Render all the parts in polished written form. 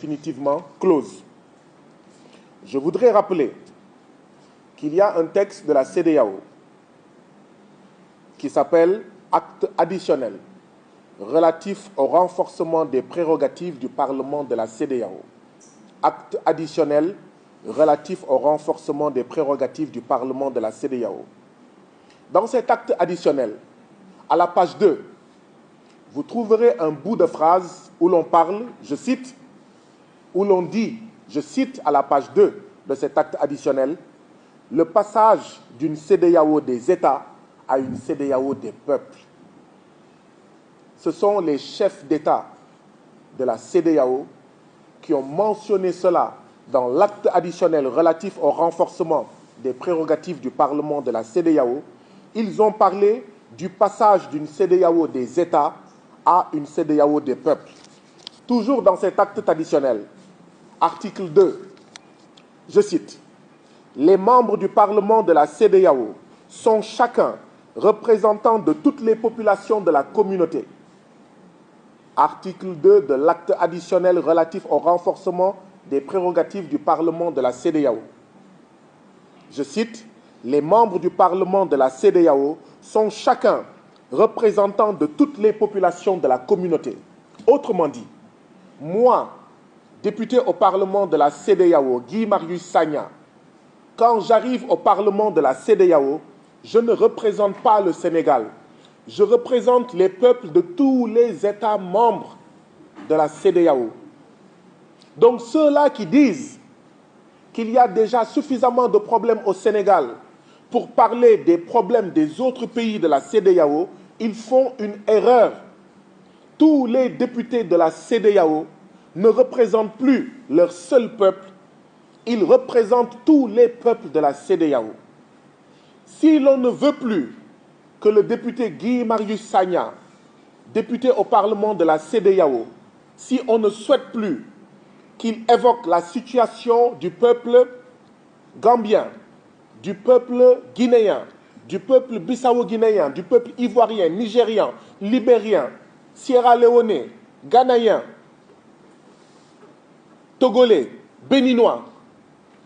définitivement close. Je voudrais rappeler qu'il y a un texte de la CEDEAO qui s'appelle Acte additionnel relatif au renforcement des prérogatives du Parlement de la CEDEAO. Acte additionnel relatif au renforcement des prérogatives du Parlement de la CEDEAO. Dans cet acte additionnel, à la page 2, vous trouverez un bout de phrase où l'on parle, je cite, où l'on dit, je cite à la page 2 de cet acte additionnel, le passage d'une CEDEAO des États à une CEDEAO des peuples. Ce sont les chefs d'État de la CEDEAO qui ont mentionné cela dans l'acte additionnel relatif au renforcement des prérogatives du Parlement de la CEDEAO. Ils ont parlé du passage d'une CEDEAO des États à une CEDEAO des peuples. Toujours dans cet acte additionnel, article 2, je cite, « Les membres du Parlement de la CEDEAO sont chacun représentants de toutes les populations de la communauté. » Article 2 de l'acte additionnel relatif au renforcement des prérogatives du Parlement de la CEDEAO. Je cite, « Les membres du Parlement de la CEDEAO sont chacun représentants de toutes les populations de la communauté. » Autrement dit, moi, député au Parlement de la CEDEAO, Guy Marius Sagna, quand j'arrive au Parlement de la CEDEAO, je ne représente pas le Sénégal. Je représente les peuples de tous les États membres de la CEDEAO. Donc ceux-là qui disent qu'il y a déjà suffisamment de problèmes au Sénégal pour parler des problèmes des autres pays de la CEDEAO, ils font une erreur. Tous les députés de la CEDEAO ne représentent plus leur seul peuple, ils représentent tous les peuples de la CEDEAO. Si l'on ne veut plus que le député Guy Marius Sagna, député au Parlement de la CEDEAO, si on ne souhaite plus qu'il évoque la situation du peuple gambien, du peuple guinéen, du peuple bissau-guinéen, du peuple ivoirien, nigérian, libérien, sierra-léonais, ghanéen, togolais, béninois,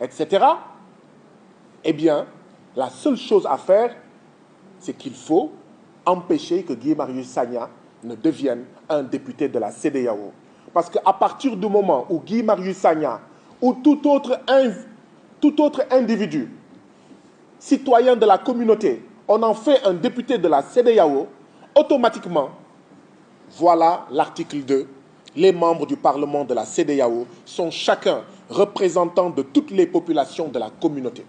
etc., eh bien, la seule chose à faire, c'est qu'il faut empêcher que Guy Marius Sagna ne devienne un député de la CEDEAO. Parce qu'à partir du moment où Guy Marius Sagna ou tout autre individu, citoyen de la communauté, on en fait un député de la CEDEAO, automatiquement, voilà l'article 2, les membres du Parlement de la CEDEAO sont chacun représentant de toutes les populations de la communauté.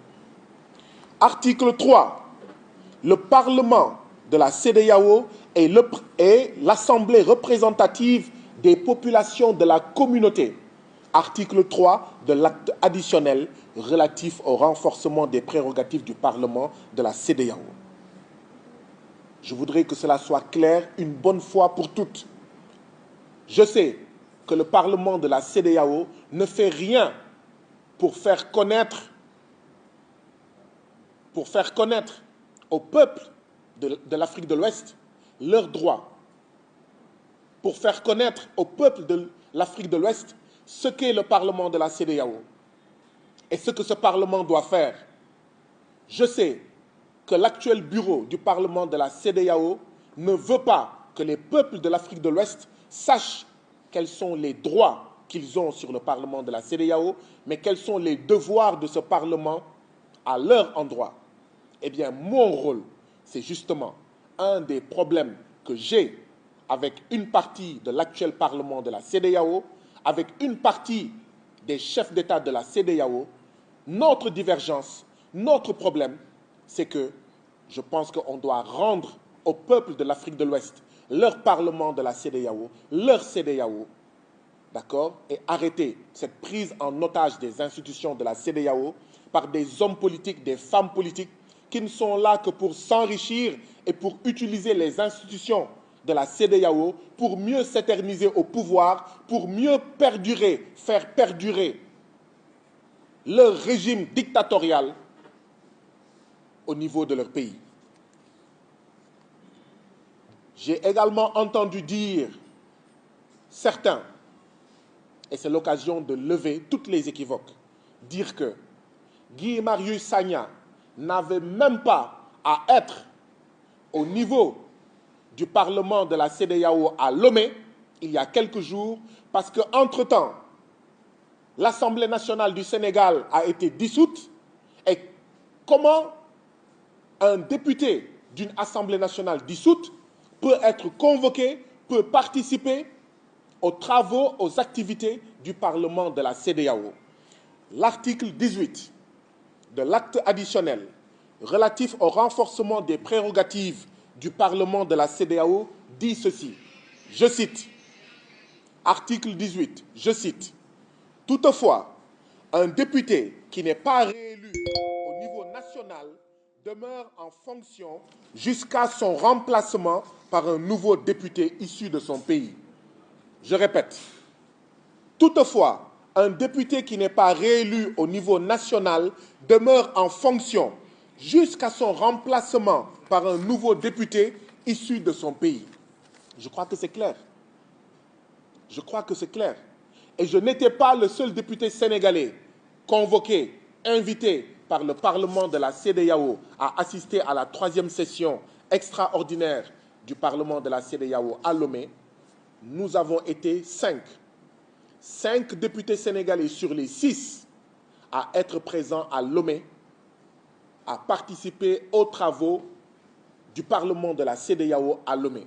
Article 3, le Parlement de la CEDEAO est l'Assemblée représentative des populations de la communauté. Article 3 de l'acte additionnel relatif au renforcement des prérogatives du Parlement de la CEDEAO. Je voudrais que cela soit clair une bonne fois pour toutes. Je sais que le Parlement de la CEDEAO ne fait rien pour faire connaître au peuple de l'Afrique de l'Ouest leurs droits, pour faire connaître au peuple de l'Afrique de l'Ouest ce qu'est le Parlement de la CEDEAO et ce que ce Parlement doit faire. Je sais que l'actuel bureau du Parlement de la CEDEAO ne veut pas que les peuples de l'Afrique de l'Ouest sachent quels sont les droits qu'ils ont sur le Parlement de la CEDEAO, mais quels sont les devoirs de ce Parlement à leur endroit. Eh bien, mon rôle, c'est justement un des problèmes que j'ai avec une partie de l'actuel Parlement de la CEDEAO, avec une partie des chefs d'État de la CEDEAO. Notre divergence, notre problème, c'est que je pense qu'on doit rendre au peuple de l'Afrique de l'Ouest leur Parlement de la CEDEAO, leur CEDEAO, d'accord, et arrêter cette prise en otage des institutions de la CEDEAO par des hommes politiques, des femmes politiques qui ne sont là que pour s'enrichir et pour utiliser les institutions de la CEDEAO pour mieux s'éterniser au pouvoir, pour mieux perdurer, faire perdurer leur régime dictatorial au niveau de leur pays. J'ai également entendu dire certains et c'est l'occasion de lever toutes les équivoques. Dire que Guy Marius Sagna n'avait même pas à être au niveau du Parlement de la CEDEAO à Lomé, il y a quelques jours, parce qu'entre-temps, l'Assemblée nationale du Sénégal a été dissoute. Et comment un député d'une Assemblée nationale dissoute peut être convoqué, peut participer aux travaux, aux activités du Parlement de la CEDEAO? L'article 18 de l'acte additionnel relatif au renforcement des prérogatives du Parlement de la CEDEAO dit ceci, je cite, article 18, je cite, « Toutefois, un député qui n'est pas réélu au niveau national demeure en fonction jusqu'à son remplacement par un nouveau député issu de son pays. » Je répète, toutefois, un député qui n'est pas réélu au niveau national demeure en fonction jusqu'à son remplacement par un nouveau député issu de son pays. Je crois que c'est clair. Je crois que c'est clair. Et je n'étais pas le seul député sénégalais convoqué, invité par le Parlement de la CEDEAO à assister à la 3e session extraordinaire du Parlement de la CEDEAO à Lomé. Nous avons été 5 députés sénégalais sur les 6 à être présents à Lomé, à participer aux travaux du Parlement de la CEDEAO à Lomé.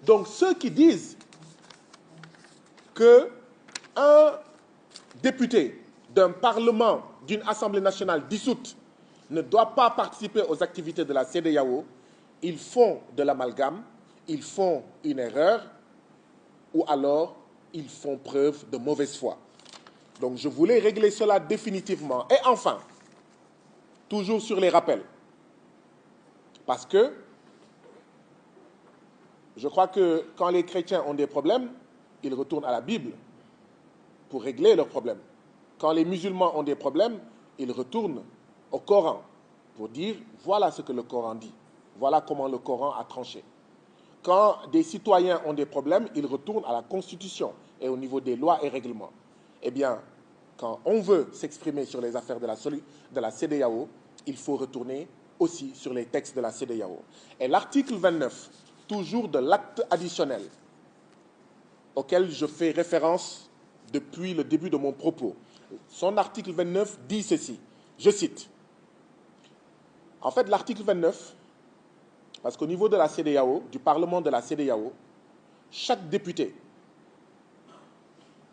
Donc ceux qui disent qu'un député d'un Parlement, d'une Assemblée nationale dissoute ne doit pas participer aux activités de la CEDEAO, ils font de l'amalgame, ils font une erreur, ou alors ils font preuve de mauvaise foi. Donc je voulais régler cela définitivement. Et enfin, toujours sur les rappels, parce que je crois que quand les chrétiens ont des problèmes, ils retournent à la Bible pour régler leurs problèmes. Quand les musulmans ont des problèmes, ils retournent au Coran pour dire voilà ce que le Coran dit, voilà comment le Coran a tranché. Quand des citoyens ont des problèmes, ils retournent à la Constitution et au niveau des lois et règlements. Eh bien, quand on veut s'exprimer sur les affaires de la CEDEAO, il faut retourner aussi sur les textes de la CEDEAO. Et l'article 29, toujours de l'acte additionnel, auquel je fais référence depuis le début de mon propos, son article 29 dit ceci, je cite. En fait, l'article 29, parce qu'au niveau de la CEDEAO, du Parlement de la CEDEAO, chaque député,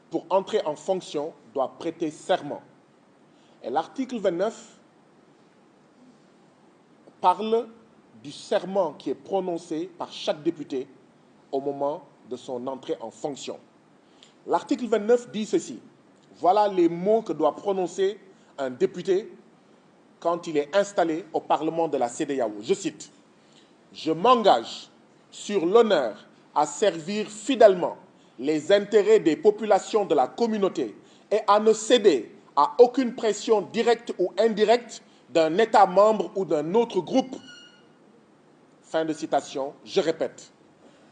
pour entrer en fonction, doit prêter serment. Et l'article 29 parle du serment qui est prononcé par chaque député au moment de son entrée en fonction. L'article 29 dit ceci. Voilà les mots que doit prononcer un député quand il est installé au Parlement de la CEDEAO. Je cite. « Je m'engage sur l'honneur à servir fidèlement les intérêts des populations de la communauté et à ne céder à aucune pression directe ou indirecte d'un État membre ou d'un autre groupe. » Fin de citation. Je répète.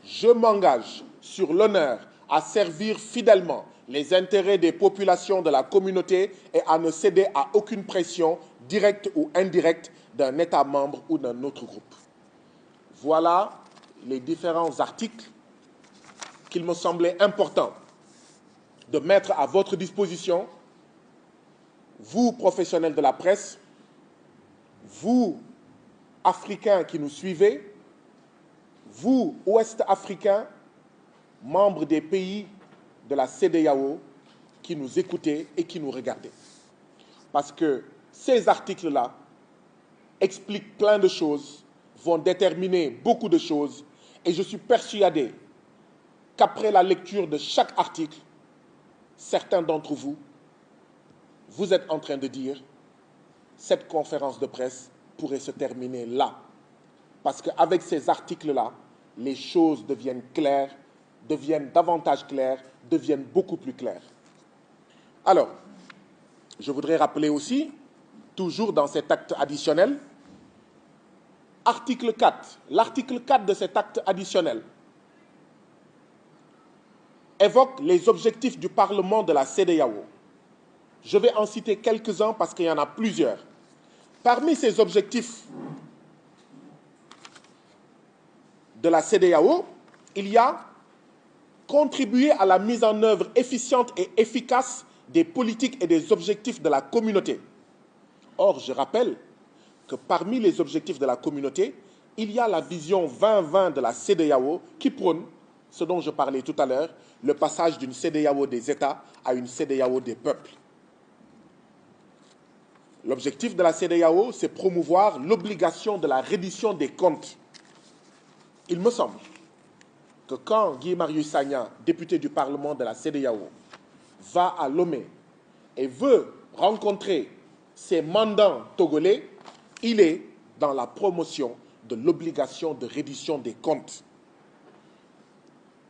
Je m'engage sur l'honneur à servir fidèlement les intérêts des populations de la communauté et à ne céder à aucune pression directe ou indirecte d'un État membre ou d'un autre groupe. Voilà les différents articles qu'il me semblait important de mettre à votre disposition, vous, professionnels de la presse, vous, Africains qui nous suivez, vous, Ouest-Africains, membres des pays de la CEDEAO, qui nous écoutez et qui nous regardez. Parce que ces articles-là expliquent plein de choses, vont déterminer beaucoup de choses, et je suis persuadé qu'après la lecture de chaque article, certains d'entre vous, vous êtes en train de dire cette conférence de presse pourrait se terminer là. Parce qu'avec ces articles-là, les choses deviennent claires, deviennent davantage claires, deviennent beaucoup plus claires. Alors, je voudrais rappeler aussi, toujours dans cet acte additionnel, l'article 4 de cet acte additionnel évoque les objectifs du Parlement de la CEDEAO. Je vais en citer quelques-uns parce qu'il y en a plusieurs. Parmi ces objectifs de la CEDEAO, il y a contribuer à la mise en œuvre efficiente et efficace des politiques et des objectifs de la communauté. Or, je rappelle que parmi les objectifs de la communauté, il y a la vision 2020 de la CEDEAO qui prône, ce dont je parlais tout à l'heure, le passage d'une CEDEAO des États à une CEDEAO des peuples. L'objectif de la CEDEAO, c'est promouvoir l'obligation de la reddition des comptes. Il me semble que quand Guy Marius Sagna, député du Parlement de la CEDEAO, va à Lomé et veut rencontrer ses mandants togolais, il est dans la promotion de l'obligation de reddition des comptes.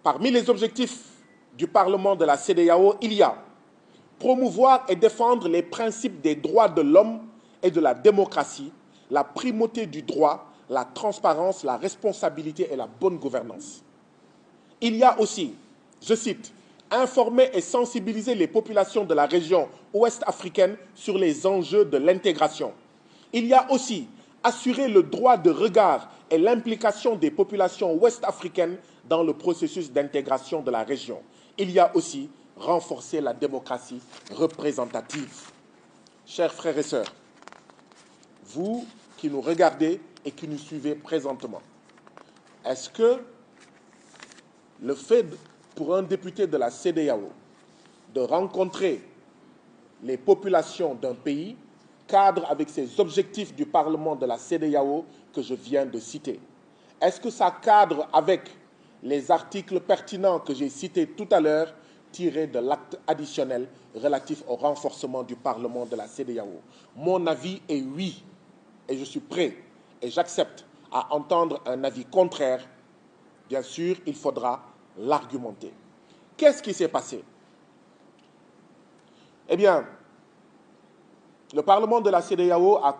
Parmi les objectifs du Parlement de la CEDEAO, il y a promouvoir et défendre les principes des droits de l'homme et de la démocratie, la primauté du droit, la transparence, la responsabilité et la bonne gouvernance. Il y a aussi, je cite, informer et sensibiliser les populations de la région ouest-africaine sur les enjeux de l'intégration. Il y a aussi assurer le droit de regard et l'implication des populations ouest-africaines dans le processus d'intégration de la région. Il y a aussi renforcer la démocratie représentative. Chers frères et sœurs, vous qui nous regardez et qui nous suivez présentement, est-ce que le fait pour un député de la CEDEAO de rencontrer les populations d'un pays cadre avec ces objectifs du Parlement de la CEDEAO que je viens de citer? Est-ce que ça cadre avec les articles pertinents que j'ai cités tout à l'heure, tirés de l'acte additionnel relatif au renforcement du Parlement de la CEDEAO? Mon avis est oui, et je suis prêt et j'accepte à entendre un avis contraire. Bien sûr, il faudra l'argumenter. Qu'est-ce qui s'est passé? Eh bien, le Parlement de la CEDEAO a